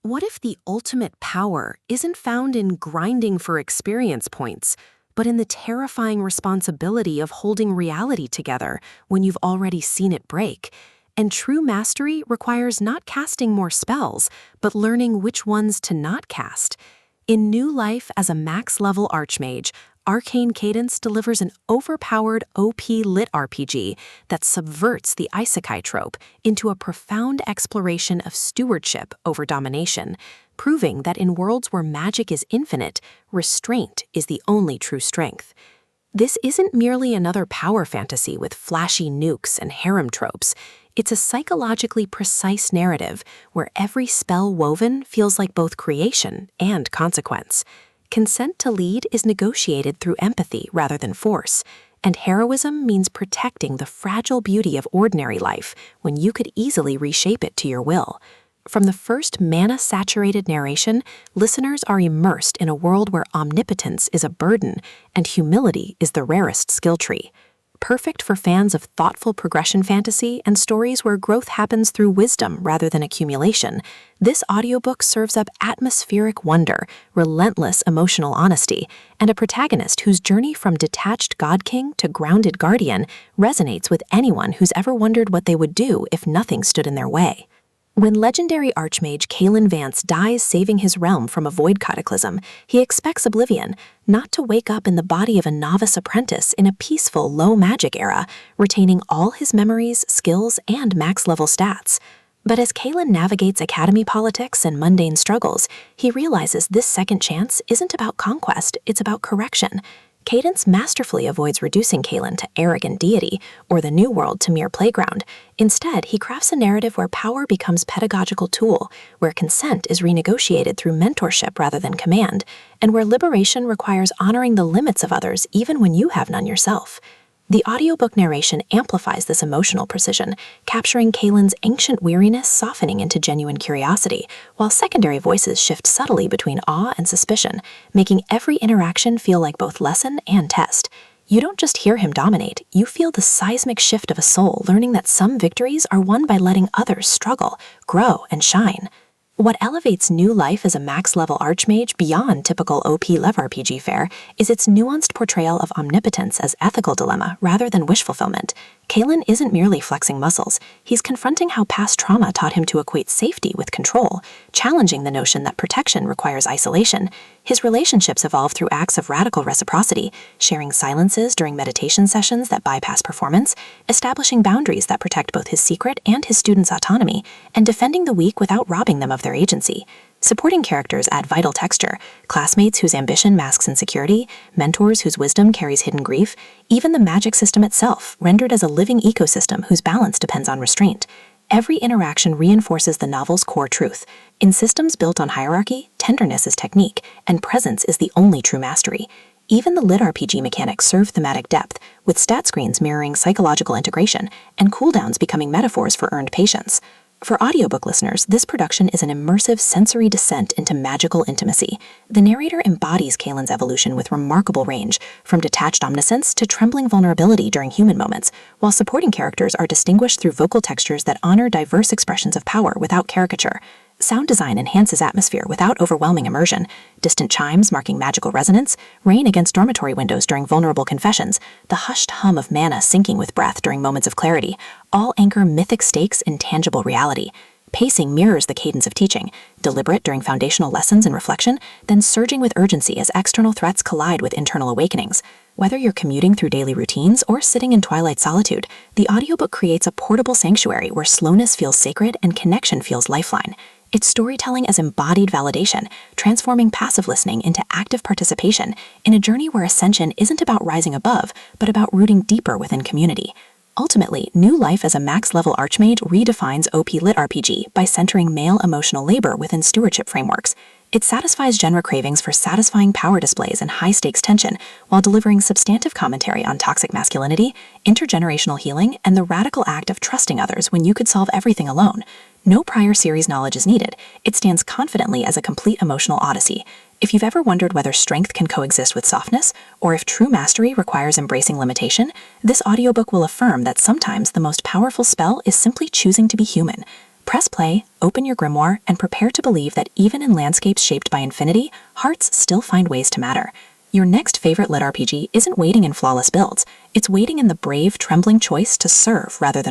What if the ultimate power isn't found in grinding for experience points, but in the terrifying responsibility of holding reality together when you've already seen it break? And true mastery requires not casting more spells, but learning which ones to not cast. In New Life as a Max Level Archmage, Arcane Cadence delivers an overpowered OP LitRPG that subverts the Isekai trope into a profound exploration of stewardship over domination, proving that in worlds where magic is infinite, restraint is the only true strength. This isn't merely another power fantasy with flashy nukes and harem tropes. It's a psychologically precise narrative where every spell woven feels like both creation and consequence. Consent to lead is negotiated through empathy rather than force, and heroism means protecting the fragile beauty of ordinary life when you could easily reshape it to your will. From the first mana-saturated narration, listeners are immersed in a world where omnipotence is a burden and humility is the rarest skill tree. Perfect for fans of thoughtful progression fantasy and stories where growth happens through wisdom rather than accumulation, this audiobook serves up atmospheric wonder, relentless emotional honesty, and a protagonist whose journey from detached god-king to grounded guardian resonates with anyone who's ever wondered what they would do if nothing stood in their way. When legendary Archmage Kalen Vance dies saving his realm from a void cataclysm, he expects oblivion, not to wake up in the body of a novice apprentice in a peaceful, low-magic era, retaining all his memories, skills, and max-level stats. But as Kalen navigates academy politics and mundane struggles, he realizes this second chance isn't about conquest, it's about correction. Cadence masterfully avoids reducing Kalen to arrogant deity or the new world to mere playground. Instead, he crafts a narrative where power becomes pedagogical tool, where consent is renegotiated through mentorship rather than command, and where liberation requires honoring the limits of others even when you have none yourself. The audiobook narration amplifies this emotional precision, capturing Kalen's ancient weariness softening into genuine curiosity, while secondary voices shift subtly between awe and suspicion, making every interaction feel like both lesson and test. You don't just hear him dominate, you feel the seismic shift of a soul learning that some victories are won by letting others struggle, grow, and shine. What elevates New Life as a max-level Archmage beyond typical OP LevRPG fare is its nuanced portrayal of omnipotence as ethical dilemma rather than wish fulfillment. Kalen isn't merely flexing muscles, he's confronting how past trauma taught him to equate safety with control, challenging the notion that protection requires isolation. His relationships evolve through acts of radical reciprocity, sharing silences during meditation sessions that bypass performance, establishing boundaries that protect both his secret and his students' autonomy, and defending the weak without robbing them of their agency. Supporting characters add vital texture, classmates whose ambition masks insecurity, mentors whose wisdom carries hidden grief, even the magic system itself, rendered as a living ecosystem whose balance depends on restraint. Every interaction reinforces the novel's core truth. In systems built on hierarchy, tenderness is technique, and presence is the only true mastery. Even the LitRPG mechanics serve thematic depth, with stat screens mirroring psychological integration, and cooldowns becoming metaphors for earned patience. For audiobook listeners, this production is an immersive sensory descent into magical intimacy. The narrator embodies Kalen's evolution with remarkable range, from detached omniscience to trembling vulnerability during human moments, while supporting characters are distinguished through vocal textures that honor diverse expressions of power without caricature. Sound design enhances atmosphere without overwhelming immersion. Distant chimes marking magical resonance, rain against dormitory windows during vulnerable confessions, the hushed hum of mana sinking with breath during moments of clarity, all anchor mythic stakes in tangible reality. Pacing mirrors the cadence of teaching, deliberate during foundational lessons and reflection, then surging with urgency as external threats collide with internal awakenings. Whether you're commuting through daily routines or sitting in twilight solitude, the audiobook creates a portable sanctuary where slowness feels sacred and connection feels lifeline. It's storytelling as embodied validation, transforming passive listening into active participation in a journey where ascension isn't about rising above, but about rooting deeper within community. Ultimately, New Life as a max-level Archmage redefines OP LitRPG by centering male emotional labor within stewardship frameworks. It satisfies genre cravings for satisfying power displays and high-stakes tension, while delivering substantive commentary on toxic masculinity, intergenerational healing, and the radical act of trusting others when you could solve everything alone. No prior series knowledge is needed. It stands confidently as a complete emotional odyssey. If you've ever wondered whether strength can coexist with softness, or if true mastery requires embracing limitation, this audiobook will affirm that sometimes the most powerful spell is simply choosing to be human. Press play, open your grimoire, and prepare to believe that even in landscapes shaped by infinity, hearts still find ways to matter. Your next favorite LitRPG isn't waiting in flawless builds. It's waiting in the brave, trembling choice to serve rather than